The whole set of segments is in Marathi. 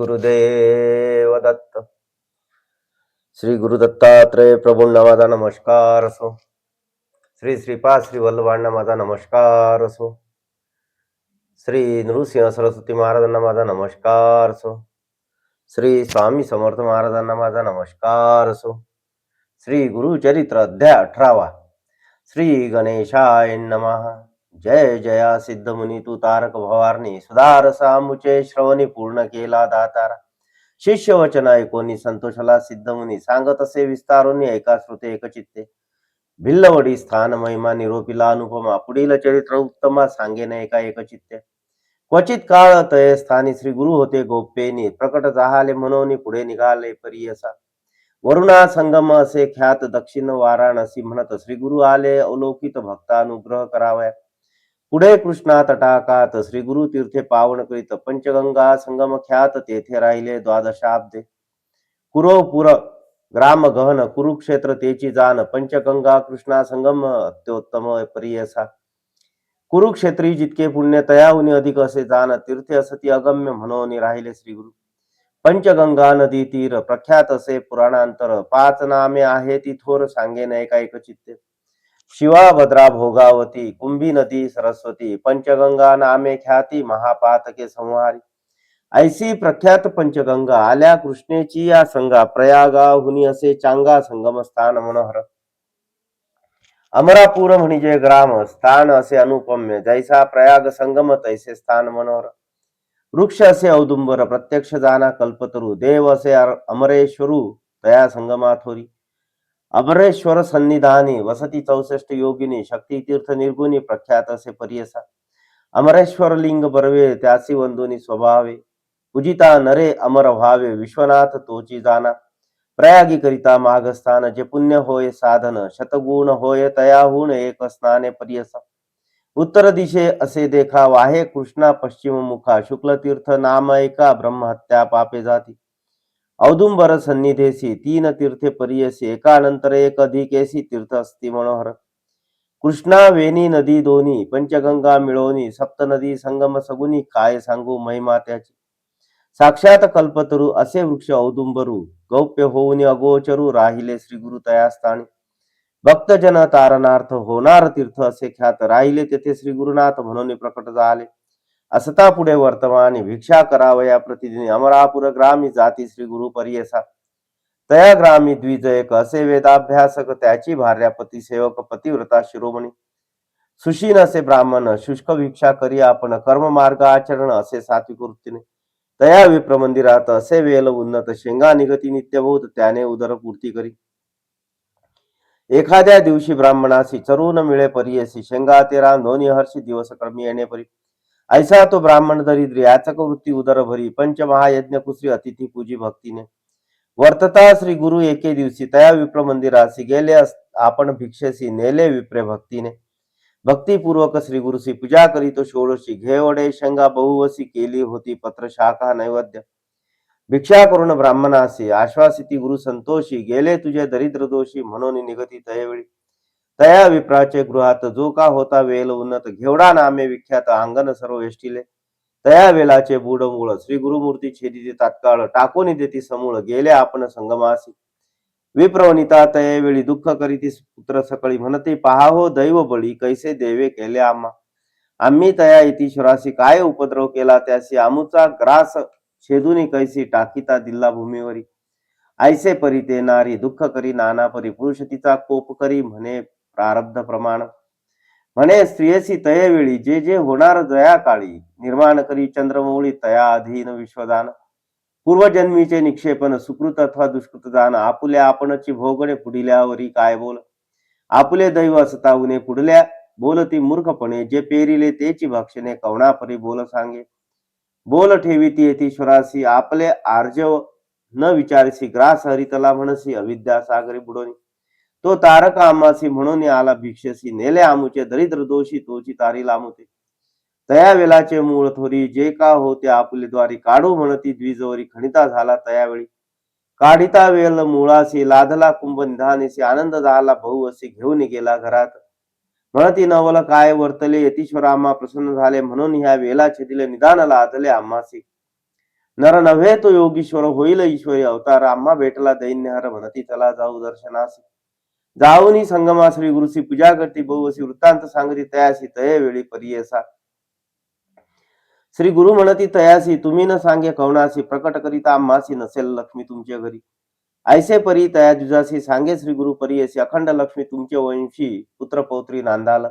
गुरुदेव दत्त. श्री गुरु दत्तात्रय प्रभूंना माझा नमस्कार असो. श्री श्रीपाद श्री वल्लभांना माझा नमस्कार असो. श्री नृसिंह सरस्वती महाराजांना माझा नमस्कार असो. श्री स्वामी समर्थ महाराजांना माझा नमस्कार असो. श्री गुरुचरित्र अध्याय 18. श्री गणेशाय नमः. जय जया सिद्धमुनी तू तारक भवारणी सुधार सामुचे श्रवणी पूर्ण केला दातारा. शिष्य वचन ऐकोनी संतोषला सिद्धमुनी सांगत असे विस्तारोनी ऐका श्रुते एकचित्ते. भिल्लवडी स्थान महिमा निरोपिला अनुपमा पुढील चरित्र उत्तमा सांगेन एका एकचित्ते. क्वचित काळ तये स्थानी श्री गुरु होते गोप्येनी प्रकट झाले म्हणून पुढे निघाले परियसा. वरुणा संगम असे ख्यात दक्षिण वाराणसी म्हणत श्री गुरु आले अवलोकित भक्तानुग्रह करावया. पुढे कृष्णा तटाकात श्री गुरु तीर्थे पावन करीत पंचगंगा संगम ख्यात तेथे राहिले द्वादशाब्दे. कुरोपुर ग्राम गहन कुरुक्षेत्र तेची जाण पंचगंगा कृष्णा संगम अत्योत्तम परियसा. कुरुक्षेत्री जितके पुण्य तयाहुनी अधिक असे जाण तीर्थे असती अगम्य म्हणून राहिले श्री गुरु. पंचगंगा नदी तीर प्रख्यात असे पुराणांतर 5 नामे आहे ती थोर सांगेन एका एकचित्ते. शिवा भद्रा भोगावती कुंभी नदी सरस्वती पंचगंगा नामे ख्याती महापातके संहारी. ऐसी प्रख्यात पंचगंगा आल्या कृष्णेची या संगा प्रयागाहुनी असे चांगा संगम स्थान मनोहर. अमरापूर म्हणजे ग्राम स्थान असे अनुपम्य जैसा प्रयाग संगम तैसे स्थान मनोहर. वृक्ष असे औदुंबर प्रत्यक्ष जाना कल्पतरू देव असे अमरेश्वरू तया संगमा थोरी. अमरेश्वर सन्निधानी वसती 64 योगिनी शक्ती तीर्थ निर्गुणी प्रख्यात असे परियसा. अमरेश्वर लिंग बरवे त्यासी वंदुनी स्वभावे पूजिता नरे अमर व्हावे विश्वनाथ तोची जाना. प्रयागी करिता माघस्थान जे पुण्य होय साधन शतगुण होय तयाहून एक स्नाने परियसा. उत्तर दिशे असे देखा वाहे कृष्णा पश्चिम मुखा शुक्ल तीर्थ नाम एका ब्रह्महत्या पापे जाती. औदुंबर सन्निधेसी 3 तीर्थे परियसी एकानंतर एक अधिकेसी तीर्थ असती मनोहर. कृष्णा वेणी नदी दोन्ही पंचगंगा मिळवणी सप्तनदी संगम सगुनी काय सांगू महिमा त्याची. साक्षात कल्पतरू असे वृक्ष औदुंबरू गौप्य होऊन अगोचरू राहिले श्री गुरु तयास्थानी. भक्तजन तारणार्थ होणार तीर्थ असे ख्यात राहिले तेथे श्री गुरुनाथ म्हणून प्रकट झाले. असता पुढे वर्तमानी भिक्षा करावया प्रतिदिनी अमरापूर ग्रामी जाती श्री गुरु परियसा. तया ग्रामी द्विज एक असे वेदाभ्यासक त्याची भार्या पती सेवक पतिव्रता शिरोमणी. सुशीन असे ब्राह्मण शुष्क भिक्षा करी आपण कर्म मार्ग आचरण असे सात्विक वृत्तीने. तया विप्र मंदिरात असे वेल उन्नत शेंगा निगती नित्यभूत त्याने उदरपूर्ती करी. एखाद्या दिवशी ब्राह्मणासी चरून मिळे परियसी शेंगा तेरा दोन्ही हर्षी दिवस क्रमी येणे परी. ऐसा तो ब्राह्मण दरिद्री याचक वृत्ती उदर भरी पंचमहायज्ञ कुसरी अतिथी पूजी भक्तीने. वर्तता श्री गुरु एके दिवशी तया विप्र मंदिरासी गेले आपण भिक्षेसी नेले विप्रे भक्तीने. भक्तिपूर्वक श्री गुरुसी पूजा करीतो षोडशी घेवडे शेंगा बहुवसी केली होती पत्र शाखा नैवेद्य. भिक्षा करून ब्राह्मणासी आश्वासिती गुरु संतोषी गेले तुझे दरिद्र दोषी म्हणून निगती तयवेळी. तया विप्राचे गृहात जो का होता वेल उन्नत घेवडा नामे विख्यात अंगण सर्व वेष्टिले. तया वेलाचे बूड मूळ श्री गुरुमूर्ती छेदिते तात्काळ टाकून देती समूळ गेले आपण संगमासी. विप्रवनिता तये वेळी दुःख करीती पुत्र सकळी म्हणते पहा हो दैव बळी कैसे देवे केले आम्हा. आम्ही तया इतिश्वरासी काय उपद्रव केला त्यासी आमुचा ग्रास छेदुनी कैसी टाकीता दिल्ला भूमीवरी. ऐसे परी ते नारी दुःख करी नाना परी पुरुष तिचा कोप करी म्हणे प्रारब्ध प्रमाण. म्हणे स्त्रियसी तये वेळी जे जे होणार जया काळी निर्माण करी चंद्रमौळी तया अधीन विश्वदान. पूर्वजन्मीचे निक्षेपन सुकृत अथवा दुष्कृत जाण आपुल्या आपणची भोगणे पुढिल्यावरी काय बोल. आपुले दैव असता उणे पुढल्या बोलती मूर्खपणे जे पेरिले तेची भक्षणे कवणापरी बोल सांगे. बोल ठेवीती येतीश्वरासी आपले आर्जव न विचारसी ग्रास हरितला म्हणसी अविद्या सागरी बुडोनी. तो तारक आमासी म्हणून आला भिक्षसी नेले आमुचे दरिद्र दोषी तोची तारी लामुते. तया वेलाचे मूळ थोरी जे का होते आपुले द्वारी काढू म्हणती द्विजवरी खणिता झाला तयावेळी. काढिता वेल मुळासी लाधला कुंभ निधानेसी आनंद झाला भाऊ असे घेऊन गेला घरात. म्हणती नवल काय वर्तले यतीश्वर आम्हा प्रसन्न झाले म्हणून ह्या वेला छेदिले निदान लाधले आम्हासी. नर नव्हे तो योगीश्वर होईल ईश्वरी अवतार. आम्हा भेटला दैन्यहर म्हणती चला जाऊ दर्शनास. जाऊनी संगमा श्री गुरुसी पूजा करती बहुवसी वृत्तांत सांगती तयासी तये वेळी परियेसा. श्री गुरु म्हणती तयासी तुम्ही न सांगे कवनासी प्रकट करिता आम्हासी नसेल लक्ष्मी तुमच्या घरी. ऐसे परी तया जुजासी सांगे श्री गुरु परियसी अखंड लक्ष्मी तुमचे वंशी पुत्र पौत्री नांदाल.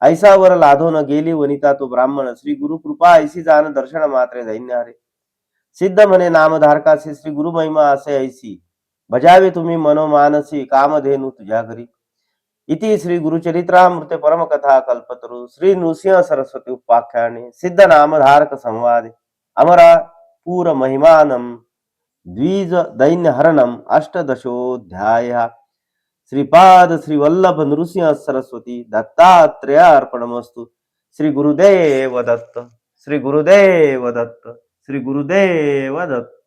ऐसा वर लाधो न गेली वनिता तो ब्राह्मण श्री गुरु कृपा ऐसी जाण दर्शन मात्रे दैन्य हरे. सिद्ध म्हणे नामधारकासी श्री गुरु महिमा असे ऐसी भजावे तुम्ही मनोमानसी कामधेनु तुझ्या घरी. इति श्री गुरुचरित्रामृत परमकथा कल्पतरु श्री नृसिंह सरस्वती उपाख्याने सिद्ध नामधारक संवादे अमरा पूर महिमानम द्विज दैन्य हरणम अष्टदशोध्याय. श्रीपाद श्री वल्लभ नृसिंह सरस्वती दत्तात्रेय अर्पणमस्तु. श्री गुरुदेव दत्त. श्री गुरुदेव दत्त. श्री गुरुदेव दत्त.